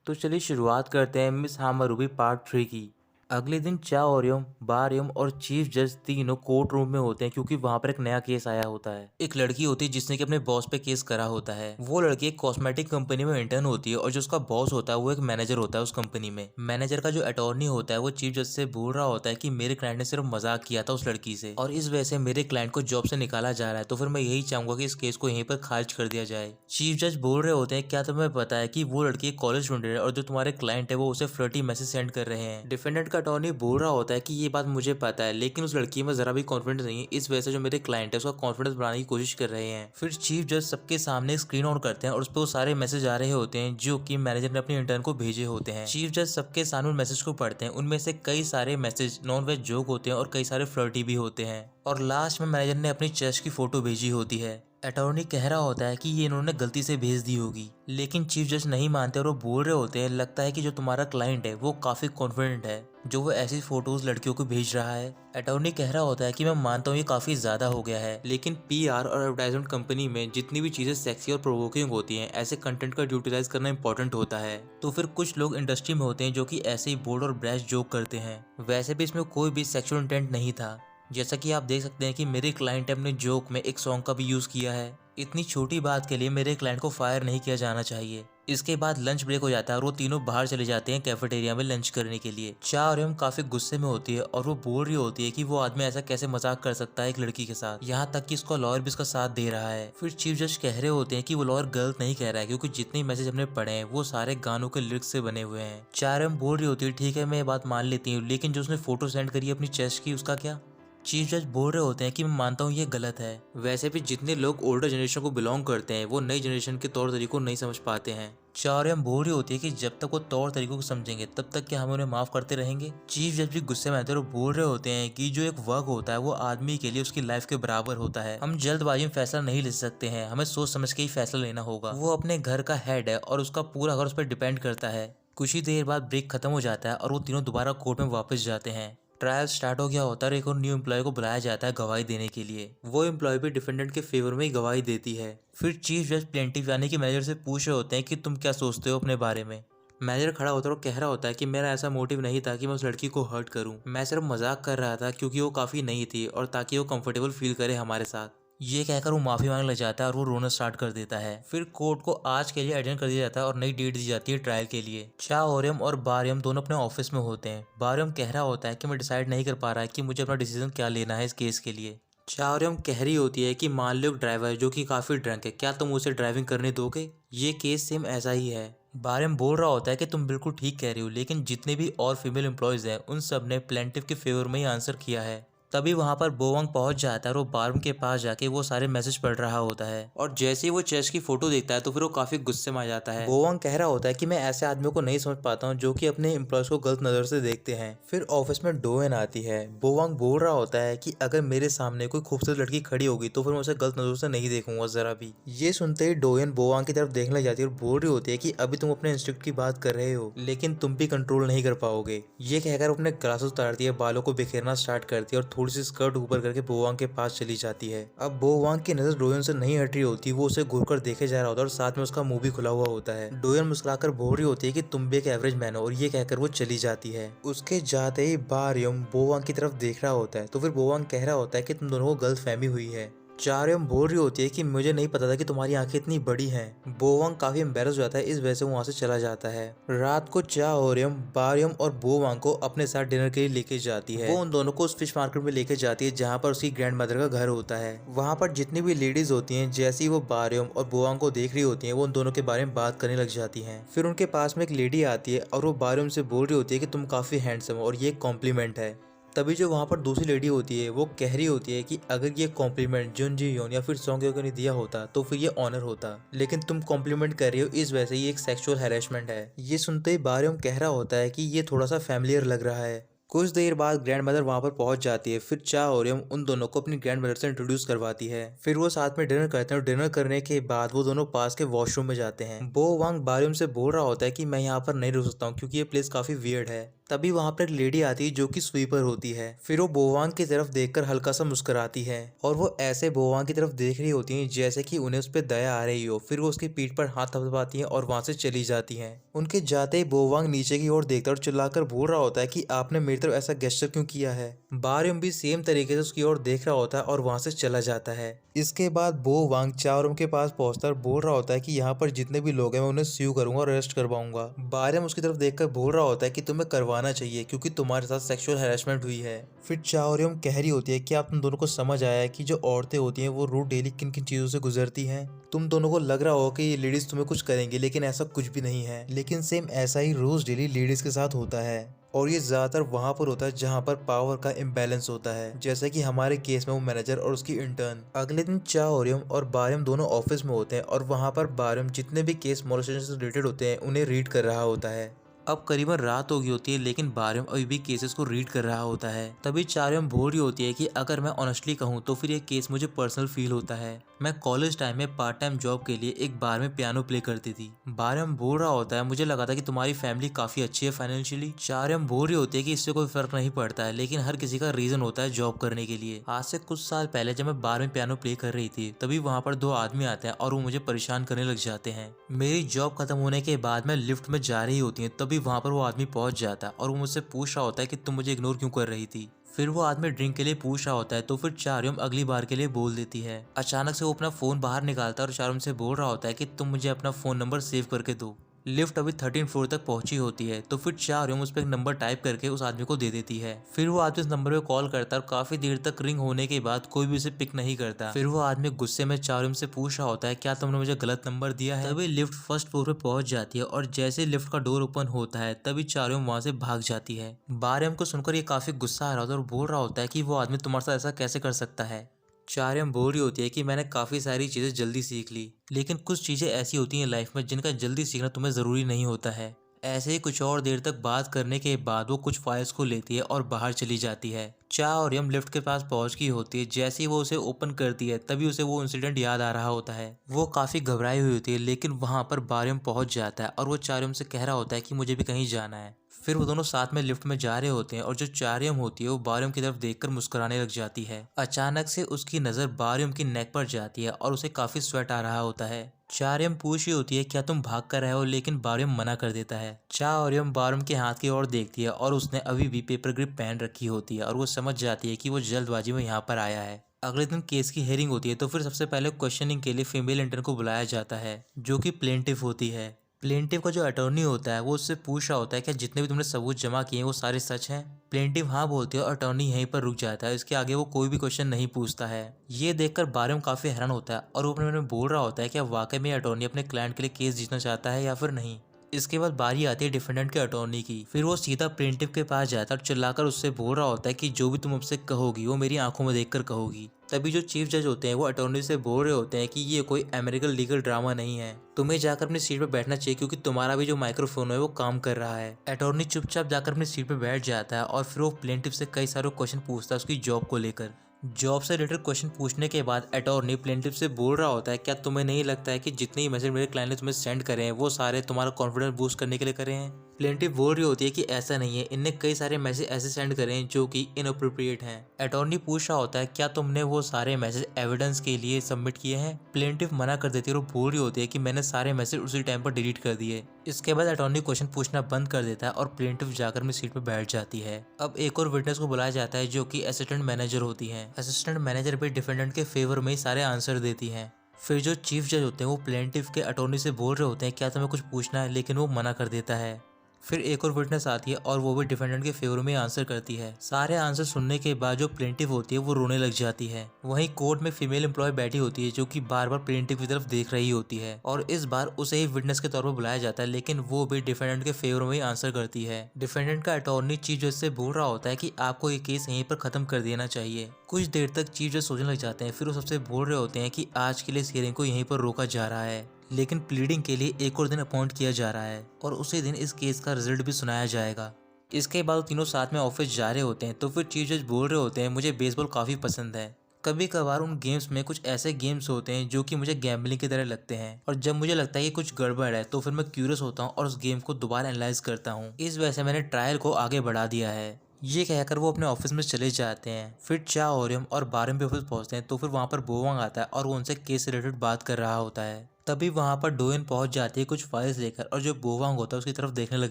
तो चलिए शुरुआत करते हैं मिस हामारूबी पार्ट 3 की। अगले दिन चाओरियम, बारियम और चीफ जज तीनों कोर्ट रूम में होते हैं क्योंकि वहां पर एक नया केस आया होता है। एक लड़की होती है जिसने कि अपने बॉस पे केस करा होता है। वो लड़की एक कॉस्मेटिक कंपनी में इंटर्न होती है और जो उसका बॉस होता है वो एक मैनेजर होता है उस कंपनी में। मैनेजर का जो अटॉर्नी होता है वो चीफ जज से बोल रहा होता है कि मेरे क्लाइंट ने सिर्फ मजाक किया था उस लड़की से और इस वजह से मेरे क्लाइंट को जॉब से निकाला जा रहा है, तो फिर मैं यही चाहूंगा कि इस केस को यहीं पर खारिज कर दिया जाए। चीफ जज बोल रहे होते हैं क्या तुम्हें पता है कि वो लड़की एक कॉलेज स्टूडेंट है और जो तुम्हारे क्लाइंट है वो उसे फ्लर्टी मैसेज सेंड कर रहे हैं। डिफेंडेंट का अटॉर्नी बोल रहा होता है कि ये बात मुझे पता है, लेकिन उस लड़की में जरा भी कॉन्फिडेंस नहीं है, इस वजह से जो मेरे क्लाइंट है उसका कॉन्फिडेंस बढ़ाने की कोशिश कर रहे हैं। फिर चीफ जज सबके सामने स्क्रीन ऑन करते हैं और उस पर वो सारे मैसेज आ रहे होते हैं जो कि मैनेजर ने अपने इंटर्न को भेजे होते हैं। चीफ जज सबके सामने मैसेज को पढ़ते हैं, उनमें से कई सारे मैसेज नॉन वेज जोक होते हैं और कई सारे फ्लर्टी भी होते हैं। और लास्ट में मैनेजर ने अपनी चेस्ट की फोटो भेजी होती है। अटॉर्नी कह रहा होता है कि ये इन्होंने गलती से भेज दी होगी, लेकिन चीफ जज नहीं मानते और वो बोल रहे होते हैं लगता है कि जो तुम्हारा क्लाइंट है वो काफी कॉन्फिडेंट है जो वो ऐसी फोटोज लड़कियों को भेज रहा है। अटॉर्नी कह रहा होता है कि मैं मानता हूँ ये काफी ज्यादा हो गया है, लेकिन पीआर और एडवर्टाइजमेंट कंपनी में जितनी भी चीजें सेक्सी और प्रोवोकिंग होती हैं ऐसे कंटेंट का यूटिलाइज करना इंपॉर्टेंट होता है। तो फिर कुछ लोग इंडस्ट्री में होते हैं जो कि ऐसे ही बोल्ड और ब्रैश जोक करते हैं। वैसे भी इसमें कोई भी सेक्सुअल इंटेंट नहीं था, जैसा कि आप देख सकते हैं कि मेरे क्लाइंट ने अपने जोक में एक सॉन्ग का भी यूज किया है। इतनी छोटी बात के लिए मेरे क्लाइंट को फायर नहीं किया जाना चाहिए। इसके बाद लंच ब्रेक हो जाता है और वो तीनों बाहर चले जाते हैं कैफेटेरिया में लंच करने के लिए। चा और हम काफी गुस्से में होती है और वो बोल रही होती है कि वो आदमी ऐसा कैसे मजाक कर सकता है एक लड़की के साथ, यहाँ तक कि इसका लॉयर भी इसका साथ दे रहा है। फिर चीफ जज कह रहे होते हैं कि वो लॉयर गलत नहीं कह रहा है क्योंकि जितने मैसेज हमने पढ़े हैं वो सारे गानों के लिरिक्स से बने हुए हैं। चार हम बोल रही होती है ठीक है मैं ये बात मान लेती हूँ, लेकिन जो उसने फोटो सेंड करी अपनी चेस्ट की उसका क्या। चीफ जज बोल रहे होते हैं कि मैं मानता हूँ ये गलत है। वैसे भी जितने लोग ओल्डर जनरेशन को बिलोंग करते हैं वो नई जनरेशन के तौर तरीकों को नहीं समझ पाते हैं। चार्यम बोल रही होती है कि जब तक वो तौर तरीकों को समझेंगे तब तक क्या हम उन्हें माफ करते रहेंगे। चीफ जज भी गुस्से में आते हैं और बोल रहे होते हैं कि जो एक वर्क होता है वो आदमी के लिए उसकी लाइफ के बराबर होता है। हम जल्दबाजी में फैसला नहीं ले सकते हैं, हमें सोच समझ के ही फैसला लेना होगा। वो अपने घर का हेड है और उसका पूरा घर उस पर डिपेंड करता है। कुछ ही देर बाद ब्रेक खत्म हो जाता है और वो तीनों दोबारा कोर्ट में वापस जाते हैं। ट्रायल स्टार्ट हो गया होता है और एक और न्यू एम्प्लॉय को बुलाया जाता है गवाही देने के लिए। वो एम्प्लॉय भी डिफेंडेंट के फेवर में ही गवाही देती है। फिर चीफ जज प्लेंटिफ यानी कि मैनेजर से पूछ रहे होते हैं कि तुम क्या सोचते हो अपने बारे में। मैनेजर खड़ा होता है और कह रहा होता है कि मेरा ऐसा मोटिव नहीं था कि मैं उस लड़की को हर्ट करूं, मैं सिर्फ मजाक कर रहा था क्योंकि वो काफी नई थी और ताकि वो कंफर्टेबल फील करे हमारे साथ। ये कहकर वो माफी मांगने लग जाता है और वो रोना स्टार्ट कर देता है। फिर कोर्ट को आज के लिए एडजर्न कर दिया जाता है और नई डेट दी जाती है ट्रायल के लिए। चाओरियम और बारियम दोनों अपने ऑफिस में होते हैं। बारियम कह रहा होता है कि मैं डिसाइड नहीं कर पा रहा है कि मुझे अपना डिसीजन क्या लेना है इस केस के लिए। चाओरियम कह रही होती है कि मान लो एक ड्राइवर जो कि काफी ड्रंक है, क्या तुम उसे ड्राइविंग करने दोगे। ये केस सेम ऐसा ही है। बारियम बोल रहा होता है कि तुम बिल्कुल ठीक कह रही हो, लेकिन जितने भी और फीमेल एम्प्लॉयज हैं उन सब ने प्लेंटिफ के फेवर में ही आंसर किया है। तभी वहां पर बोवंग पहुंच जाता है और वो बारम के पास जाके वो सारे मैसेज पढ़ रहा होता है और जैसे ही वो चेस्ट की फोटो देखता है तो फिर वो काफी गुस्से में आ जाता है। बोवंग कह रहा होता है कि मैं ऐसे आदमियों को नहीं समझ पाता हूँ जो कि अपने एम्प्लॉयज को गलत नजर से देखते हैं। फिर ऑफिस में डोएन आती है। बोवंग बोल रहा होता है कि अगर मेरे सामने कोई खूबसूरत लड़की खड़ी होगी तो फिर मैं उसे गलत नजरों से नहीं देखूंगा जरा भी। ये सुनते ही डोएन बोवंग की तरफ देखने लग जाती है और बोल रही होती है कि अभी तुम अपने इंस्टिंक्ट की बात कर रहे हो लेकिन तुम भी कंट्रोल नहीं कर पाओगे। ये कहकर अपने ग्लासेस उतारती है, बालों को बिखेरना स्टार्ट करती है और थोड़ी सी स्कर्ट ऊपर करके बोवांग के पास चली जाती है। अब बोवांग की नजर डोयन से नहीं हट रही होती, वो उसे घूरकर देखे जा रहा होता है और साथ में उसका मुंह भी खुला हुआ होता है। डोयन मुस्कुराकर बोल रही होती है कि तुम भी एक एवरेज मैन हो और ये कहकर वो चली जाती है। उसके जाते ही बारियम बोवांग की तरफ देख रहा होता है तो फिर बोवांग कह रहा होता है कि तुम दोनों को गलतफहमी हुई है। चार्यम बोल रही होती है कि मुझे नहीं पता था कि तुम्हारी आंखें इतनी बड़ी हैं। बोवांग काफी एम्बेरस हो जाता है, इस वजह से वो वहां से चला जाता है। रात को चाओरियम बारियम और बोवांग को अपने साथ डिनर के लिए लेके जाती है। वो उन दोनों को उस फिश मार्केट में लेके जाती है जहाँ पर उसकी ग्रैंड मदर का घर होता है। वहाँ पर जितनी भी लेडीज होती हैं जैसे ही वो बारियम और बोवांग को देख रही होती हैं वो उन दोनों के बारे में बात करने लग जाती हैं। फिर उनके पास में एक लेडी आती है और वो बारियम से बोल रही होती है कि तुम काफी हैंडसम हो और ये एक कॉम्प्लीमेंट है। तभी जो वहाँ पर दूसरी लेडी होती है वो कह रही होती है कि अगर ये कॉम्प्लीमेंट जुन जी योन या फिर सॉन्ग योन ने दिया होता तो फिर ये ऑनर होता, लेकिन तुम कॉम्प्लीमेंट कर रही हो इस वजह से ये एक सेक्सुअल हैरेसमेंट है। ये सुनते ही बारियम कह रहा होता है कि ये थोड़ा सा फैमिलियर लग रहा है। कुछ देर बाद ग्रैंड मदर वहाँ पर पहुंच जाती है। फिर चाओरियम उन दोनों को अपनी ग्रैंड मदर से इंट्रोड्यूस करवाती है। फिर वो साथ में डिनर करते हैं और डिनर करने के बाद वो दोनों पास के वॉशरूम में जाते हैं। बो वांग बारियम से बोल रहा होता है कि मैं यहाँ पर नहीं रुक सकता हूँ क्योंकि ये प्लेस काफी वियर्ड है। तभी वहां पर एक लेडी आती है जो कि स्वीपर होती है। फिर वो बोवांग की तरफ देखकर हल्का सा मुस्कुराती है और वो ऐसे बोवांग की तरफ देख रही होती है जैसे कि उन्हें उस पर दया आ रही हो। फिर वो उसकी पीठ पर हाथ थपथपाती है और वहां से चली जाती हैं। उनके जाते ही बोवांग नीचे की ओर देखता और चिल्लाकर बोल रहा होता है कि आपने मेरी तरफ ऐसा गेस्चर क्यों किया है। बारयम भी सेम तरीके से उसकी ओर देख रहा होता है और वहां से चला जाता है। इसके बाद बोवांग चाओरम के पास पहुंचता और बोल रहा होता है कि यहाँ पर जितने भी लोग हैं मैं उन्हें स्यू करूंगा और अरेस्ट करवाऊंगा। बारयम उसकी तरफ देखकर बोल रहा होता है कि तुम्हें करवाना चाहिए क्योंकि तुम्हारे साथ सेक्सुअल हैरेसमेंट हुई है। फिर चाओरम कह रही होती है कि आप तुम दोनों को समझ आया है कि जो औरतें होती हैं वो रोज डेली किन किन चीजों से गुजरती हैं। तुम दोनों को लग रहा होगा कि ये लेडीज तुम्हें कुछ करेंगे, लेकिन ऐसा कुछ भी नहीं है। लेकिन सेम ऐसा ही रोज डेली लेडीज के साथ होता है और ये ज्यादातर वहां पर होता है जहां पर पावर का इम्बैलेंस होता है, जैसे कि हमारे केस में वो मैनेजर और उसकी इंटर्न। अगले दिन चाओरयम और बारयम दोनों ऑफिस में होते हैं और वहां पर बारयम जितने भी केस मोलेस्टेशन से रिलेटेड होते हैं उन्हें रीड कर रहा होता है। अब करीबन रात हो गई होती है लेकिन बारयम अभी भी केसेस को रीड कर रहा होता है। तभी चाओरयम बोल रही होती है कि अगर मैं ऑनेस्टली कहूँ तो फिर ये केस मुझे पर्सनल फील होता है। मैं कॉलेज टाइम में पार्ट टाइम जॉब के लिए एक बार में पियानो प्ले करती थी। बारयम बोल रहा होता है मुझे लगा था कि तुम्हारी फैमिली काफी अच्छी है फाइनेंशियली। चाओरयम बोल रही होती है कि इससे कोई फर्क नहीं पड़ता है, लेकिन हर किसी का रीजन होता है जॉब करने के लिए। आज से कुछ साल पहले जब मैं बार में पियानो प्ले कर रही थी तभी वहाँ पर दो आदमी आते हैं और वो मुझे परेशान करने लग जाते हैं। मेरी जॉब खत्म होने के बाद मैं लिफ्ट में जा रही होती है तभी वहाँ पर वो आदमी पहुंच जाता है और वो मुझसे पूछ रहा होता है कि तुम मुझे इग्नोर क्यों कर रही थी। फिर वो आदमी ड्रिंक के लिए पूछ रहा होता है तो फिर चाओरयम अगली बार के लिए बोल देती है। अचानक से वो अपना फोन बाहर निकालता है और चाओरयम से बोल रहा होता है कि तुम मुझे अपना फोन नंबर सेव करके दो। लिफ्ट अभी 13 फ्लोर तक पहुंची होती है तो फिर चाओरयम उस पर एक नंबर टाइप करके उस आदमी को दे देती है। फिर वो आदमी उस नंबर पे कॉल करता है और काफी देर तक रिंग होने के बाद कोई भी उसे पिक नहीं करता। फिर वो आदमी गुस्से में चाओरयम से पूछ रहा होता है क्या तुमने मुझे गलत नंबर दिया है। तभी लिफ्ट फर्स्ट फ्लोर पे पहुंच जाती है और जैसे लिफ्ट का डोर ओपन होता है तभी चाओरयम वहां से भाग जाती है। बारयम को सुनकर ये काफी गुस्सा आ रहा होता है और बोल रहा होता है कि वो आदमी तुम्हारे साथ ऐसा कैसे कर सकता है। चाओरयम बोल रही होती है कि मैंने काफ़ी सारी चीज़ें जल्दी सीख ली, लेकिन कुछ चीज़ें ऐसी होती हैं लाइफ में जिनका जल्दी सीखना तुम्हें ज़रूरी नहीं होता है। ऐसे ही कुछ और देर तक बात करने के बाद वो कुछ फाइल्स को लेती है और बाहर चली जाती है। चाओरयम लिफ्ट के पास पहुंच गई होती है। जैसे ही वो उसे ओपन करती है तभी उसे वो इंसिडेंट याद आ रहा होता है। वो काफ़ी घबराई हुई होती है लेकिन वहाँ पर बारयम पहुंच जाता है और वो चाओरयम से कह रहा होता है कि मुझे भी कहीं जाना है। फिर वो दोनों साथ में लिफ्ट में जा रहे होते हैं और जो चाओरयम होती है वो बारयम की तरफ देखकर मुस्कुराने लग जाती है। अचानक से उसकी नज़र बारयम की नेक पर जाती है और उसे काफ़ी स्वेट आ रहा होता है। चाओरयम पूछ रही होती है क्या तुम भाग कर रहे हो, लेकिन बारयम मना कर देता है। चाओरयम बारयम के हाथ की ओर देखती है और उसने अभी भी पेपर ग्रिप पहन रखी होती है और वो समझ जाती है कि वो जल्दबाजी में यहाँ पर आया है। अगले दिन केस की हेयरिंग होती है तो फिर सबसे पहले क्वेश्चनिंग के लिए फीमेल इंटर्न को बुलाया जाता है जो कि प्लेंटिफ होती है। प्लेंटिव का जो अटॉर्नी होता है वो उससे पूछ रहा होता है कि जितने भी तुमने सबूत जमा किए हैं वो सारे सच हैं। प्लेंटिव हाँ बोलती है और अटॉर्नी यहीं पर रुक जाता है। इसके आगे वो कोई भी क्वेश्चन नहीं पूछता है। ये देखकर बारयम काफी हैरान होता है और वो अपने मन में बोल रहा होता है कि वाकई में अटॉर्नी अपने क्लाइंट के लिए केस जीतना चाहता है या फिर नहीं। इसके बाद बारी आती है डिफेंडेंट के अटॉर्नी की। फिर वो सीधा प्लेंटिव के पास जाता है और चिल्लाकर उससे बोल रहा होता है कि जो भी तुम मुझसे कहोगी वो मेरी आंखों में देखकर कहोगी। तभी जो चीफ जज होते हैं वो अटॉर्नी से बोल रहे होते हैं कि ये कोई अमेरिकन लीगल ड्रामा नहीं है, तुम्हें जाकर अपनी सीट पर बैठना चाहिए क्योंकि तुम्हारा भी जो माइक्रोफोन है वो काम कर रहा है। अटॉर्नी चुपचाप जाकर अपनी सीट पर बैठ जाता है और फिर वो प्लेंटिव से कई सारे क्वेश्चन पूछता है उसकी जॉब को लेकर। जॉब से रिलेटेड क्वेश्चन पूछने के बाद अटॉर्नी प्लेंटिव से बोल रहा होता है क्या तुम्हें नहीं लगता है कि जितने ही मैसेज मेरे क्लाइंट ने तुम्हें सेंड करे हैं वो सारे तुम्हारा कॉन्फिडेंस बूस्ट करने के लिए करे हैं। प्लेंटिव बोल रही होती है कि ऐसा नहीं है, इनने कई सारे मैसेज ऐसे सेंड करे हैं जो कि इनअप्रोप्रिएट हैं। अटॉर्नी पूछ रहा होता है क्या तुमने वो सारे मैसेज एविडेंस के लिए सबमिट किए हैं। प्लेंटिव मना कर देती है और बोल रही होती है कि मैंने सारे मैसेज उसी टाइम पर डिलीट कर दिए। इसके बाद अटॉर्नी क्वेश्चन पूछना बंद कर देता है और प्लेंटिव जाकर अपनी सीट पर बैठ जाती है। अब एक और विटनेस को बुलाया जाता है जो कि असिस्टेंट मैनेजर होती है। असिस्टेंट मैनेजर भी डिफेंडेंट के फेवर में ही सारे आंसर देती है। फिर जो चीफ जज होते हैं वो प्लेंटिव के अटॉर्नी से बोल रहे होते हैं क्या तुम्हें कुछ पूछना है, लेकिन वो मना कर देता है। फिर एक और विटनेस आती है और वो भी डिफेंडेंट के फेवर में आंसर करती है। सारे आंसर सुनने के बाद जो प्लेंटिव होती है वो रोने लग जाती है। वहीं कोर्ट में फीमेल एम्प्लॉय बैठी होती है जो कि बार बार प्लेंटिव की तरफ देख रही होती है और इस बार उसे ही विटनेस के तौर पर बुलाया जाता है, लेकिन वो भी डिफेंडेंट के फेवर में ही आंसर करती है। डिफेंडेंट का अटॉर्नी चीफ जज से बोल रहा होता है कि आपको ये केस यहीं पर खत्म कर देना चाहिए। कुछ देर तक चीफ जज सोचने लग जाते हैं। फिर वो सबसे बोल रहे होते हैं कि आज के लिए इस हियरिंग को यहीं पर रोका जा रहा है, लेकिन प्लीडिंग के लिए एक और दिन अपॉइंट किया जा रहा है और उसी दिन इस केस का रिजल्ट भी सुनाया जाएगा। इसके बाद तीनों साथ में ऑफिस जा रहे होते हैं तो फिर चीफ जज बोल रहे होते हैं मुझे बेसबॉल काफ़ी पसंद है, कभी कभार उन गेम्स में कुछ ऐसे गेम्स होते हैं जो कि मुझे गैम्बलिंग की तरह लगते हैं, और जब मुझे लगता है कि कुछ गड़बड़ है तो फिर मैं क्यूरियस होता हूँ और उस गेम को दोबारा एनालाइज करता हूँ। इस वजह से मैंने ट्रायल को आगे बढ़ा दिया है। ये कहकर वो अपने ऑफिस में चले जाते हैं। फिर चा ओरियम और बारम भी ऑफिस पहुंचते हैं तो फिर वहां पर बोवांग आता है और वो उनसे केस से रिलेटेड बात कर रहा होता है। तभी वहां पर डोइन पहुंच जाती है कुछ फाइल्स लेकर, और जो बोवांग होता है उसकी तरफ देखने लग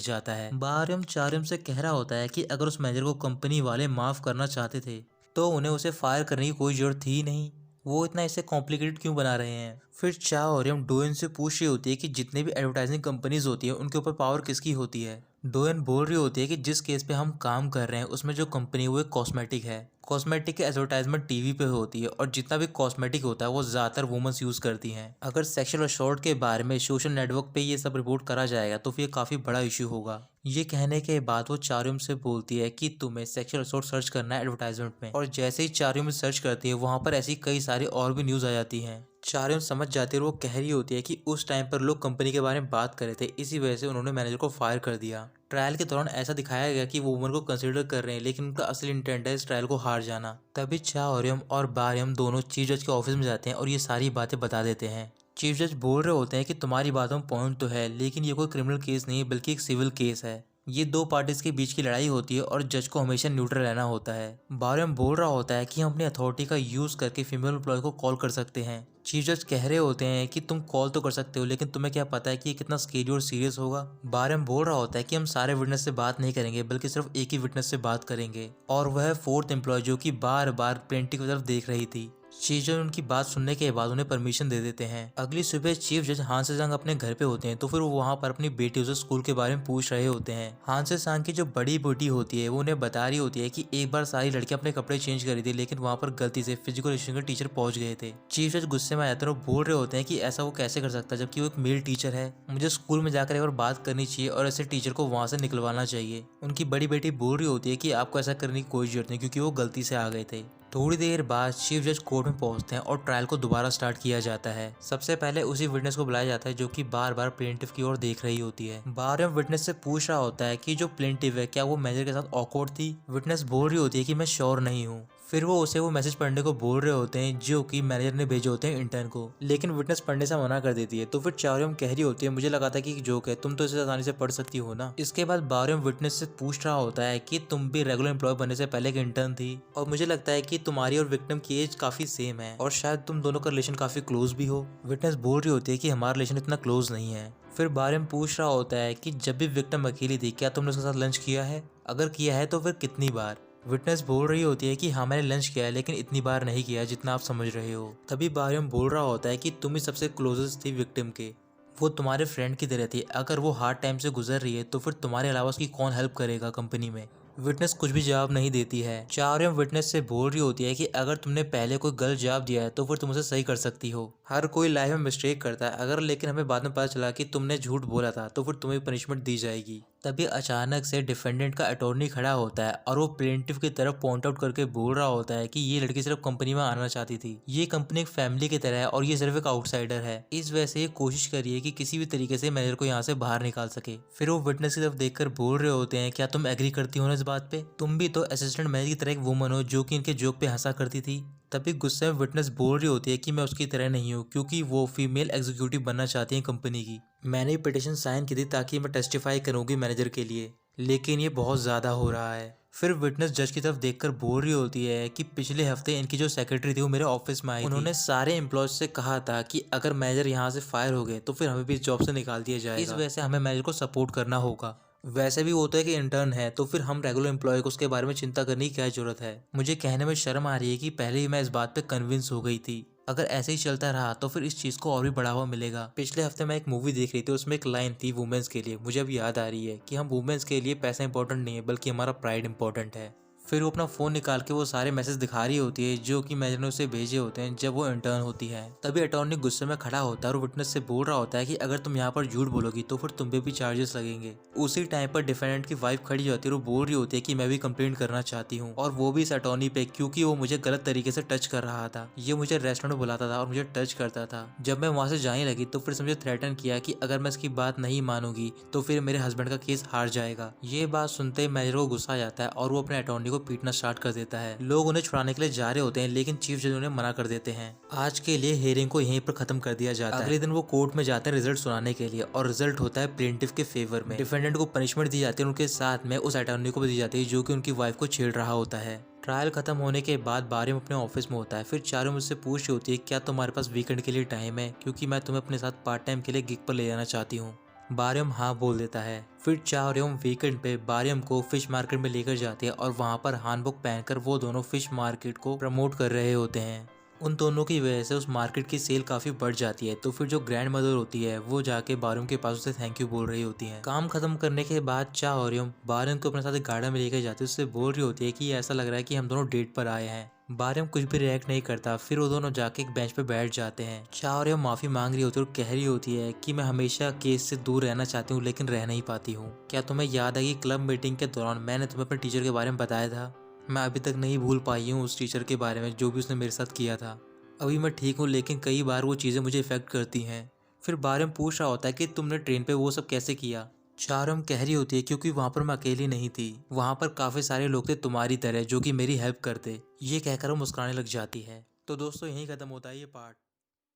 जाता है। बारम चारिम से कह रहा होता है कि अगर उस मैनेजर को कंपनी वाले माफ करना चाहते थे तो उन्हें उसे फायर करने की कोई जरूरत थी नहीं। वो इतना इसे कॉम्प्लिकेटेड क्यों बना रहे हैं। फिर चा ओरियम डोइन से पूछ रही होती है कि जितने भी एडवर्टाइजिंग कंपनीज होती है उनके ऊपर पावर किसकी होती है। डोइन बोल रही होती है कि जिस केस पे हम काम कर रहे हैं उसमें जो कंपनी है वो एक कॉस्मेटिक है। कॉस्मेटिक की एडवर्टाइजमेंट टीवी पे होती है, और जितना भी कॉस्मेटिक होता है वो ज्यादातर वुमेन्स यूज करती हैं। अगर सेक्सुअल असॉल्ट के बारे में सोशल नेटवर्क पे ये सब रिपोर्ट करा जाएगा तो फिर ये काफी बड़ा इशू होगा। ये कहने के बाद वो चारियम से बोलती है कि तुम्हें सेक्सुअल असॉल्ट सर्च करना है एडवर्टाइजमेंट में, और जैसे ही चारियम सर्च करती है वहां पर ऐसी कई सारी और भी न्यूज आ जाती हैं। चारियम समझ जाती है और वो कह रही होती है कि उस टाइम पर लोग कंपनी के बारे में बात कर रहे थे, इसी वजह से उन्होंने मैनेजर को फायर कर दिया। ट्रायल के दौरान ऐसा दिखाया गया कि वो वुमन को कंसीडर कर रहे हैं, लेकिन उनका असली इंटेंट है इस ट्रायल को हार जाना। तभी चा ओरियम और बारियम दोनों चीफ जज के ऑफिस में जाते हैं और ये सारी बातें बता देते हैं। चीफ जज बोल रहे होते हैं कि तुम्हारी बातों में पॉइंट तो है, लेकिन ये कोई क्रिमिनल केस नहीं है बल्कि एक सिविल केस है। ये दो पार्टीज के बीच की लड़ाई होती है और जज को हमेशा न्यूट्रल रहना होता है। बारियम बोल रहा होता है कि हम अपनी अथॉरिटी का यूज करके फीमेल एम्प्लॉय को कॉल कर सकते हैं। चीफ जज कह रहे होते हैं कि तुम कॉल तो कर सकते हो, लेकिन तुम्हें क्या पता है कि ये कितना स्केरी और सीरियस होगा। बारियम बोल रहा होता है कि हम सारे विटनेस से बात नहीं करेंगे बल्कि सिर्फ एक ही विटनेस से बात करेंगे, और वह फोर्थ एम्प्लॉय जो कि बार बार प्लेंटिफ की तरफ देख रही थी। चीफ जज उनकी बात सुनने के बाद उन्हें परमिशन दे देते हैं। अगली सुबह चीफ जज हांसे सांग अपने घर पे होते हैं तो फिर वो वहाँ पर अपनी बेटी से स्कूल के बारे में पूछ रहे होते हैं। हांसे सांग की जो बड़ी बेटी होती है वो उन्हें बता रही होती है कि एक बार सारी लड़कियां अपने कपड़े चेंज करी थी, लेकिन वहाँ पर गलती से फिजिकल एजुकेशन के टीचर पहुंच गए थे। चीफ जज गुस्से में आते हैं और बोल रहे होते हैं कि ऐसा वो कैसे कर सकता है जबकि वो एक मेल टीचर है। मुझे स्कूल में जाकर एक बार बात करनी चाहिए और ऐसे टीचर को वहाँ से निकलवाना चाहिए। उनकी बड़ी बेटी बोल रही होती है कि आपको ऐसा करने की कोई जरूरत नहीं क्योंकि वो गलती से आ गए थे। थोड़ी देर बाद चीफ जज कोर्ट में पहुंचते हैं और ट्रायल को दोबारा स्टार्ट किया जाता है। सबसे पहले उसी विटनेस को बुलाया जाता है जो कि बार बार प्लेंटिफ की ओर देख रही होती है। बारम विटनेस से पूछ रहा होता है कि जो प्लेंटिफ है क्या वो मैनेजर के साथ ऑकवर्ड थी। विटनेस बोल रही होती है कि मैं श्योर नहीं हूँ। फिर वो उसे वो मैसेज पढ़ने को बोल रहे होते हैं जो कि मैनेजर ने भेजे होते हैं इंटर्न को, लेकिन विटनेस पढ़ने से मना कर देती है। तो फिर चारियम कह रही होती है मुझे लगा था कि जोक है, तुम तो इसे आसानी से पढ़ सकती हो ना। इसके बाद बारम विटनेस से पूछ रहा होता है कि तुम भी रेगुलर एम्प्लॉय बनने से पहले एक इंटर्न थी, और मुझे लगता है कि तुम्हारी और विक्टिम की एज काफी सेम है और शायद तुम दोनों का रिलेशन काफी क्लोज भी हो। विटनेस बोल रही होती है कि हमारा रिलेशन इतना क्लोज नहीं है। फिर बारम पूछ रहा होता है कि जब भी विक्टिम अकेली थी क्या तुमने उसके साथ लंच किया है, अगर किया है तो फिर कितनी बार। विटनेस बोल रही होती है कि हाँ मैंने लंच किया है, लेकिन इतनी बार नहीं किया जितना आप समझ रहे हो। तभी बारम बोल रहा होता है कि तुम ही सबसे क्लोजेस्ट थी विक्टिम के, वो तुम्हारे फ्रेंड की तरह थी। अगर वो हार्ड टाइम से गुजर रही है तो फिर तुम्हारे अलावा उसकी कौन हेल्प करेगा कंपनी में। विटनेस कुछ भी जवाब नहीं देती है। चारियम विटनेस से बोल रही होती है कि अगर तुमने पहले कोई गलत जवाब दिया है तो फिर तुम उसे सही कर सकती हो। हर कोई लाइफ में मिस्टेक करता है, अगर लेकिन हमें बाद में पता चला कि तुमने झूठ बोला था तो फिर तुम्हें पनिशमेंट दी जाएगी। तभी अचानक से डिफेंडेंट का अटॉर्नी खड़ा होता है और वो प्लेंटिफ की तरफ पॉइंट आउट करके बोल रहा होता है कि ये लड़की सिर्फ कंपनी में आना चाहती थी, ये कंपनी एक फैमिली की तरह है और ये सिर्फ एक आउटसाइडर है। इस वजह से ये कोशिश करिए कि किसी भी तरीके से मैनेजर को यहाँ से बाहर निकाल सके। फिर वो विटनेस की तरफ देखकर बोल रहे होते हैं क्या तुम एग्री करती हो ना इस बात पे, तुम भी तो असिस्टेंट मैनेजर की तरह एक वुमन हो जो कि इनके जोक पे हंसा करती थी। तभी गुस्से में विटनेस बोल रही होती है कि मैं उसकी तरह नहीं हूँ, क्योंकि वो फीमेल एग्जीक्यूटिव बनना चाहती है कंपनी की। मैंने पिटिशन साइन की थी ताकि मैं टेस्टिफाई करूंगी मैनेजर के लिए, लेकिन ये बहुत ज्यादा हो रहा है। फिर विटनेस जज की तरफ देखकर बोल रही होती है कि पिछले हफ्ते इनकी जो सेक्रेटरी थी वो मेरे ऑफिस में आई थी। उन्होंने सारे एम्प्लॉयज से कहा था कि अगर मैनेजर यहाँ से फायर हो गए तो फिर हमें भी इस जॉब से निकाल दिया जाएगा, इस वजह से हमें मैनेजर को सपोर्ट करना होगा। वैसे भी वो होता है कि इंटर्न है तो फिर हम रेगुलर एम्प्लॉय को उसके बारे में चिंता करने की क्या जरूरत है। मुझे कहने में शर्म आ रही है कि पहले ही मैं इस बात पे कन्विंस हो गई थी। अगर ऐसे ही चलता रहा तो फिर इस चीज को और भी बढ़ावा मिलेगा। पिछले हफ्ते मैं एक मूवी देख रही थी, उसमें एक लाइन थी वुमेन्स के लिए, मुझे अब याद आ रही है कि हम वुमेन्स के लिए पैसा इंपॉर्टेंट नहीं है बल्कि हमारा प्राइड इंपॉर्टेंट है। फिर वो अपना फोन निकाल के वो सारे मैसेज दिखा रही होती है जो कि मैनेजर ने उसे भेजे होते हैं जब वो इंटर्न होती है। तभी अटॉर्नी गुस्से में खड़ा होता है और विटनेस से बोल रहा होता है कि अगर तुम यहाँ पर झूठ बोलोगी तो फिर तुम पे भी चार्जेस लगेंगे। उसी टाइम पर डिफेंडेंट की वाइफ खड़ी होती है और बोल रही होती है कि मैं भी कंप्लेंट करना चाहती हूँ, और वो भी इस अटॉर्नी पे, क्योंकि वो मुझे गलत तरीके से टच कर रहा था। ये मुझे रेस्टोरेंट में बुलाता था और मुझे टच करता था। जब मैं वहां से जाने लगी तो फिर मुझे थ्रेटन किया कि अगर मैं इसकी बात नहीं मानूंगी तो फिर मेरे हस्बैंड का केस हार जाएगा। ये बात सुनते ही मैनेजर को गुस्सा आ जाता है और वो अपने अटॉर्नी को को पीटना स्टार्ट कर देता है। लोग उन्हें छुड़ाने के लिए जा रहे होते हैं लेकिन चीफ जज उन्हें मना कर देते हैं। आज के लिए हियरिंग को यहीं पर खत्म कर दिया जाता है। अगले दिन वो कोर्ट में जाते हैं रिजल्ट सुनाने के लिए और रिजल्ट होता है प्लेंटिफ के फेवर में। डिफेंडेंट को पनिशमेंट दी जाती है, उनके साथ में उस अटॉर्नी को भी दी जाती है जो कि उनकी वाइफ को छेड़ रहा होता है। ट्रायल खत्म होने के बाद बारियम अपने ऑफिस में होता है। फिर चारों मुझसे पूछ रही होती है क्या तुम्हारे पास वीकेंड के लिए टाइम है, क्योंकि मैं तुम्हें अपने साथ पार्ट टाइम के लिए गिग पर ले जाना चाहती हूँ। बारियम हाँ बोल देता है। फिर चारों वीकेंड पे बारियम को फिश मार्केट में लेकर जाते हैं और वहाँ पर हानबुक पहनकर वो दोनों फिश मार्केट को प्रमोट कर रहे होते हैं। उन दोनों की वजह से उस मार्केट की सेल काफी बढ़ जाती है। तो फिर जो ग्रैंड मदर होती है वो जाके बारियम के पास उसे थैंक यू बोल रही होती है। काम खत्म करने के बाद चाओरियम बारियम को अपने साथ एक गार्डन में लेकर जाती है। उससे बोल रही होती है कि ऐसा लग रहा है कि हम दोनों डेट पर आए हैं। बारियम कुछ भी रिएक्ट नहीं करता। फिर वो दोनों जाके एक बेंच पे बैठ जाते हैं। चाओरियम माफी मांग रही होती है और कह रही होती है कि मैं हमेशा केस से दूर रहना चाहती हूँ लेकिन रह नहीं पाती हूँ। क्या तुम्हें याद है कि क्लब मीटिंग के दौरान मैंने तुम्हें अपने टीचर के बारे में बताया था? मैं अभी तक नहीं भूल पाई हूँ उस टीचर के बारे में जो भी उसने मेरे साथ किया था। अभी मैं ठीक हूँ लेकिन कई बार वो चीज़ें मुझे इफेक्ट करती हैं। फिर बारियम पूछ रहा होता है कि तुमने ट्रेन पे वो सब कैसे किया? चारम कह रही होती है क्योंकि वहाँ पर मैं अकेली नहीं थी, वहाँ पर काफ़ी सारे लोग थे तुम्हारी तरह जो कि मेरी हेल्प करते। ये कहकर वो मुस्कुराने लग जाती है। तो दोस्तों यहीं ख़त्म होता है ये पार्ट।